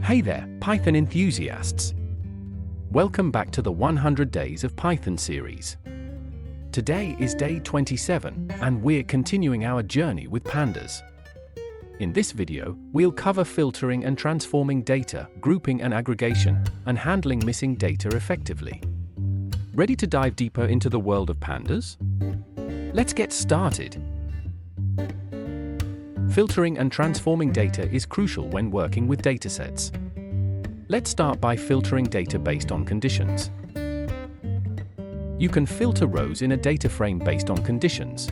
Hey there, Python enthusiasts! Welcome back to the 100 Days of Python series. Today is day 27, and we're continuing our journey with Pandas. In this video, we'll cover filtering and transforming data, grouping and aggregation, and handling missing data effectively. Ready to dive deeper into the world of Pandas? Let's get started. Filtering and transforming data is crucial when working with datasets. Let's start by filtering data based on conditions. You can filter rows in a data frame based on conditions.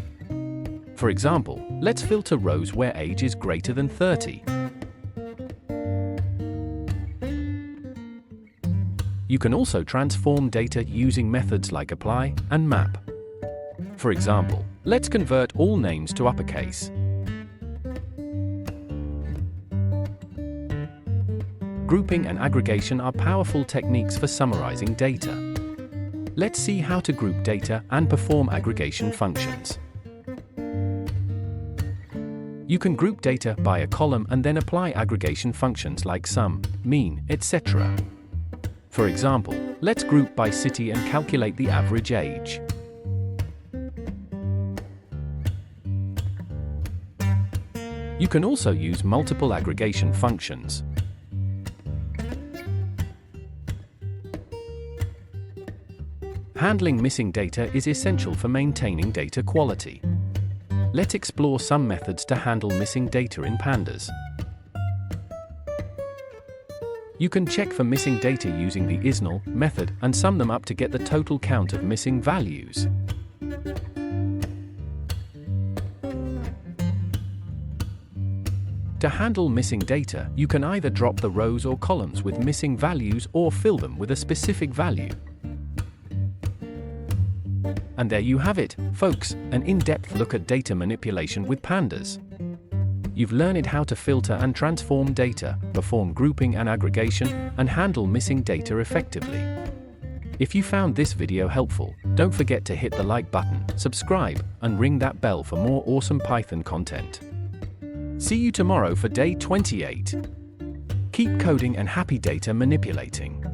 For example, let's filter rows where age is greater than 30. You can also transform data using methods like apply and map. For example, let's convert all names to uppercase. Grouping and aggregation are powerful techniques for summarizing data. Let's see how to group data and perform aggregation functions. You can group data by a column and then apply aggregation functions like sum, mean, etc. For example, let's group by city and calculate the average age. You can also use multiple aggregation functions. Handling missing data is essential for maintaining data quality. Let's explore some methods to handle missing data in Pandas. You can check for missing data using the isNull method and sum them up to get the total count of missing values. To handle missing data, you can either drop the rows or columns with missing values or fill them with a specific value. And there you have it, folks, an in-depth look at data manipulation with Pandas. You've learned how to filter and transform data, perform grouping and aggregation, and handle missing data effectively. If you found this video helpful, don't forget to hit the like button, subscribe, and ring that bell for more awesome Python content. See you tomorrow for day 28. Keep coding and happy data manipulating.